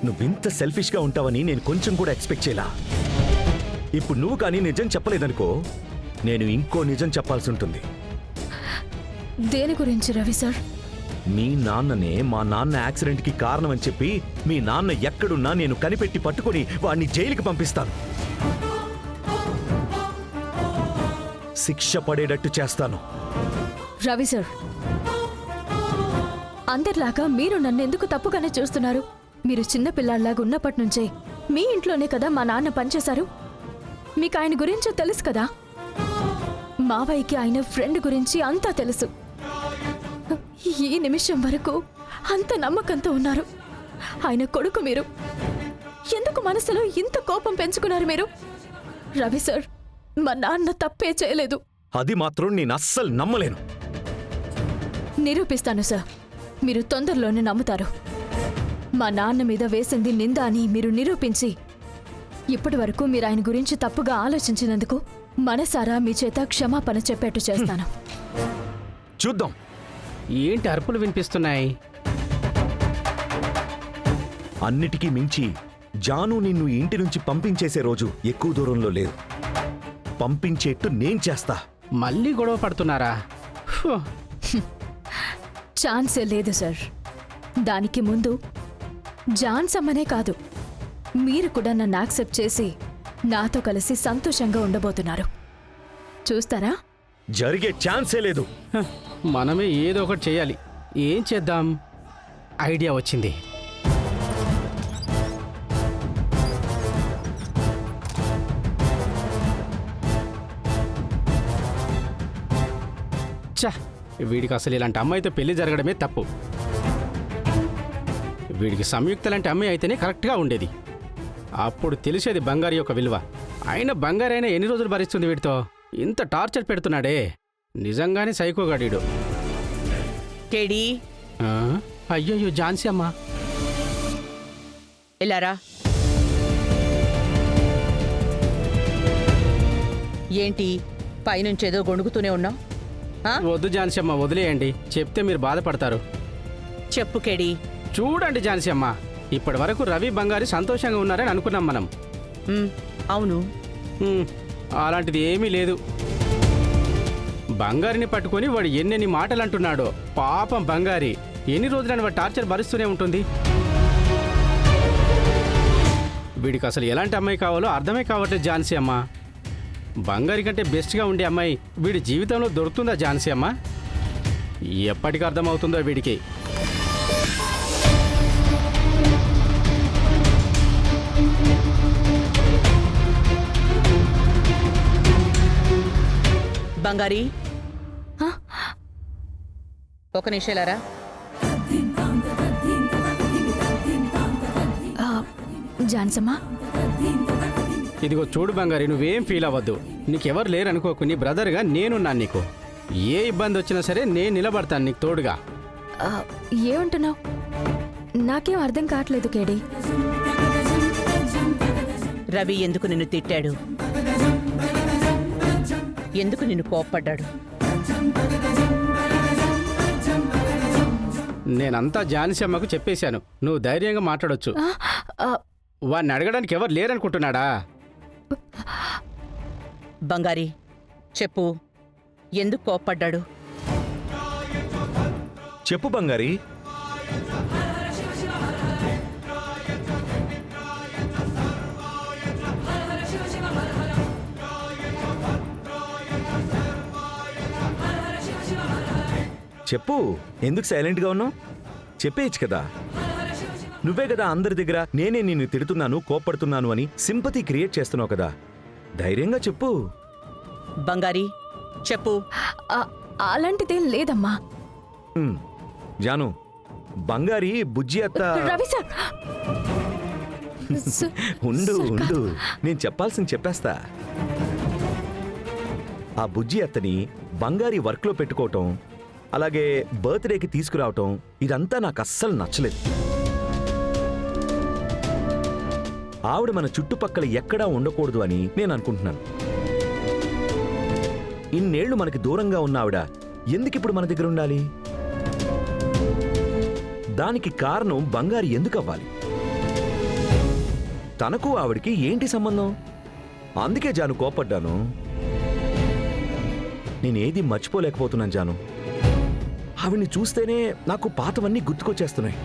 నువ్వింత సెల్ఫిష్గా ఉంటావని నేను కొంచెం కూడా ఎక్స్పెక్ట్ చేయలా. ఇప్పుడు నువ్వు కానీ నిజం చెప్పలేదనుకో, నేను ఇంకో నిజం చెప్పాల్సి ఉంటుంది. దేని గురించి రవి సార్? మీ నాన్ననే మా నాన్న యాక్సిడెంట్కి కారణం అని చెప్పి మీ నాన్న ఎక్కడున్నా నేను కనిపెట్టి పట్టుకొని వాడిని జైలుకి పంపిస్తాను. శిక్ష పడేటట్టు చేస్తాను. రవి సార్, అందరిలాగా మీరు నన్నెందుకు తప్పుగానే చూస్తున్నారు? మీరు చిన్న పిల్లాడిలాగా ఉన్నప్పటి నుంచే మీ ఇంట్లోనే కదా మా నాన్న పనిచేశారు. మీకు ఆయన గురించి తెలుసు కదా. మావయ్యకి ఆయన ఫ్రెండ్ గురించి అంతా తెలుసు. ఈ నిమిషం వరకు అంత నమ్మకంతో ఉన్నారు. ఆయన కొడుకు మీరు. ఎందుకు మనసులో ఇంత కోపం పెంచుకున్నారు మీరు? రవి సార్, మా నాన్న తప్పే చేయలేదు. అది మాత్రం నేను అస్సలు నమ్మలేను. నిరూపిస్తాను సార్. మీరు తొందరలోనే నమ్ముతారు. మా నాన్న మీద వేసింది నింద అని మీరు నిరూపించి, ఇప్పటి వరకు మీరు ఆయన గురించి తప్పుగా ఆలోచించినందుకు మనసారా మీ చేత క్షమాపణ చెప్పేట్టు చేస్తాను. చూద్దాం. ఏంటి అరుపులు వినిపిస్తున్నాయి? అన్నిటికీ మించి జాను నిన్ను ఇంటి నుంచి పంపించేసే రోజు ఎక్కువ దూరంలో లేదు. పంపించేట్టు నేను చేస్తా. మళ్ళీ గొడవ పడుతున్నారా? ఫు. ఛాన్సే లేదు సార్. దానికి ముందు జాన్సమ్మనే కాదు, మీరు కూడా నన్ను యాక్సెప్ట్ చేసి నాతో కలిసి సంతోషంగా ఉండబోతున్నారు. చూస్తారా? జరిగే ఛాన్సే లేదు. హ, మనమే ఏదో ఒకటి చేయాలి. ఏం చేద్దాం? ఐడియా వచ్చింది. ఛ, వీడికి అసలు ఇలాంటి అమ్మాయితో పెళ్లి జరగడమే తప్పు. వీడికి సంయుక్త లాంటి అమ్మాయి అయితేనే కరెక్ట్గా ఉండేది. అప్పుడు తెలిసేది బంగారు యొక్క విలువ. అయినా బంగారైనా ఎన్ని రోజులు భరిస్తుంది వీడితో? ఇంత టార్చర్ పెడుతున్నాడే. నిజంగానే సైకోగాడీడు. కేడీ, అయ్యయ్యో ఝాన్సీ అమ్మా, ఎలారా? ఏంటి పైనుంచేదో గొణుగుతూనే ఉన్నావు? వద్దు ఝాన్సీ అమ్మ, వదిలేయండి. చెప్తే మీరు బాధపడతారు. చెప్పు కేడీ. చూడండి ఝాన్సీ అమ్మ, ఇప్పటి వరకు రవి బంగారి సంతోషంగా ఉన్నారని అనుకున్నాం మనం. అవును. అలాంటిది ఏమీ లేదు. బంగారిని పట్టుకొని వాడు ఎన్నెన్ని మాటలు అంటున్నాడో. పాపం బంగారి ఎన్ని రోజులని వాడు టార్చర్ భరిస్తూనే ఉంటుంది. వీడికి అసలు ఎలాంటి అమ్మాయి కావాలో అర్థమే కావట్లేదు ఝాన్సీ అమ్మ. బంగారి కంటే బెస్ట్గా ఉండే అమ్మాయి వీడి జీవితంలో దొరుకుతుందా ఝాన్సీ అమ్మ? ఎప్పటికి అర్థమవుతుందో వీడికి. బంగారి, ఒక నిమిషాలారా. జాన్సమ్మా, ఇదిగో చూడు బంగారి, నువ్వేం ఫీల్ అవ్వద్దు. నీకెవరు లేరనుకోకు. నీ బ్రదర్గా నేనున్నాను నీకు. ఏ ఇబ్బంది వచ్చినా సరే నేను నిలబడతాను నీకు తోడుగా. ఏమంటున్నావు? నాకేం అర్థం కావట్లేదు కేడీ. రవి ఎందుకు నిన్ను తిట్టాడు? ఎందుకు నిన్ను కోప్పడ్డాడు? నేనంతా ఝాన్సీ అమ్మకు చెప్పేశాను. నువ్వు ధైర్యంగా మాట్లాడొచ్చు. వాడిని అడగడానికి ఎవరు లేరనుకుంటున్నాడా? బంగారి, చెప్పు, ఎందుకు కోప్పడ్డాడు? చెప్పు బంగారి. చెప్పు. ఎందుకు సైలెంట్గా ఉన్నావు? చెప్పేయచ్చు కదా. నువ్వే కదా అందరి దగ్గర నేనే నిన్ను తిడుతున్నాను, కోప్పడుతున్నాను అని సింపతి క్రియేట్ చేస్తున్నావు కదా. ధైర్యంగా చెప్పు బంగారి, చెప్పు. అలాంటిదేం లేదమ్మా. జాను, బంగారి బుజ్జి అత్త. రవి సార్, ఉండు ఉండు, నేను చెప్పాల్సింది చెప్పేస్తా. ఆ బుజ్జి అత్తని బంగారి వర్క్లో పెట్టుకోవటం, అలాగే బర్త్డేకి తీసుకురావటం, ఇదంతా నాకు అస్సలు నచ్చలేదు. ఆవిడ మన చుట్టుపక్కల ఎక్కడా ఉండకూడదు అని నేను అనుకుంటున్నాను. ఇన్నేళ్లు మనకి దూరంగా ఉన్న ఆవిడ ఎందుకిప్పుడు మన దగ్గర ఉండాలి? దానికి కారణం బంగారి ఎందుకు అవ్వాలి? తనకు ఆవిడికి ఏంటి సంబంధం? అందుకే జాను కోపడ్డాను. నేనేది మర్చిపోలేకపోతున్నాను జాను. ఆవిడ్ని చూస్తేనే నాకు పాతవన్నీ గుర్తుకొచ్చేస్తున్నాయి.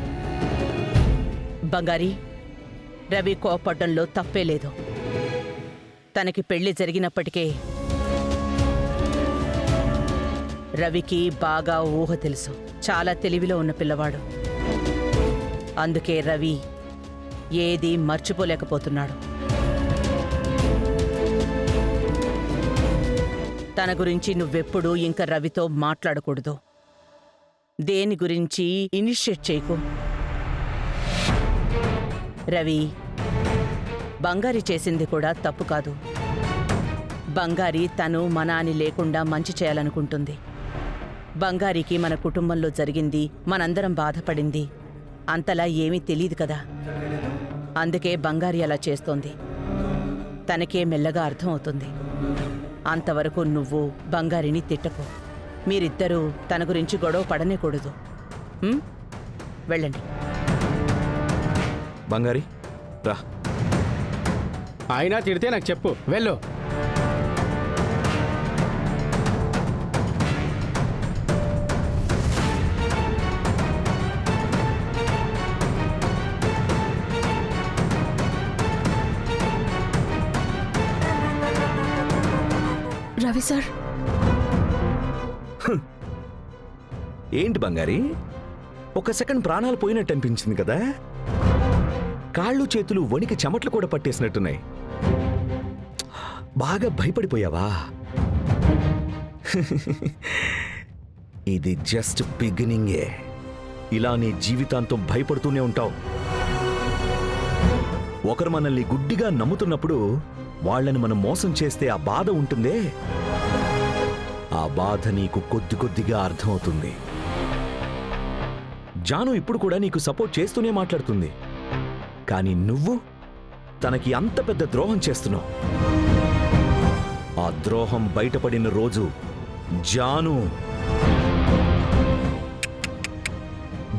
బంగారి, రవి కోపడ్డంలో తప్పే లేదు. తనకి పెళ్లి జరిగినప్పటికే రవికి బాగా ఊహ తెలుసు. చాలా తెలివిలో ఉన్న పిల్లవాడు. అందుకే రవి ఏది మర్చిపోలేకపోతున్నాడు. తన గురించి నువ్వెప్పుడూ ఇంకా రవితో మాట్లాడకూడదు. దేని గురించి ఇనిషియేట్ చేయకు. రవి, బంగారి చేసింది కూడా తప్పు కాదు. బంగారి తను మన అని లేకుండా మంచి చేయాలనుకుంటుంది. బంగారికి మన కుటుంబంలో జరిగింది, మనందరం బాధపడింది అంతలా ఏమీ తెలీదు కదా. అందుకే బంగారి అలా చేస్తోంది. తనకే మెల్లగా అర్థమవుతుంది. అంతవరకు నువ్వు బంగారిని తిట్టకు. మీరిద్దరూ తన గురించి గొడవ పడనేకూడదు. వెళ్ళండి. బంగారి రా. అయినా తిడితే నాకు చెప్పు, వెళ్ళు. రవి సార్, ఏంటి బంగారి, ఒక సెకండ్ ప్రాణాలు పోయినట్టు అనిపించింది కదా. కాళ్ళు చేతులు వణికి చెమట్లు కూడా పట్టేసినట్టున్నాయి. బాగా భయపడిపోయావా? ఇది జస్ట్ బిగినింగే. ఇలా నీ జీవితాంతం భయపడుతూనే ఉంటావు. ఒకరు మనల్ని గుడ్డిగా నమ్ముతున్నప్పుడు వాళ్ళని మనం మోసం చేస్తే ఆ బాధ ఉంటుందే, ఆ బాధ నీకు కొద్ది కొద్దిగా అర్థమవుతుంది. జాను ఇప్పుడు కూడా నీకు సపోర్ట్ చేస్తూనే మాట్లాడుతుంది. కానీ నువ్వు తనకి అంత పెద్ద ద్రోహం చేస్తున్నావు. ఆ ద్రోహం బయటపడిన రోజు జాను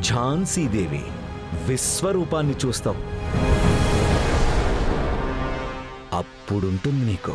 ఝాన్సీదేవి విశ్వరూపాన్ని చూస్తావు. అప్పుడుంటుంది నీకు.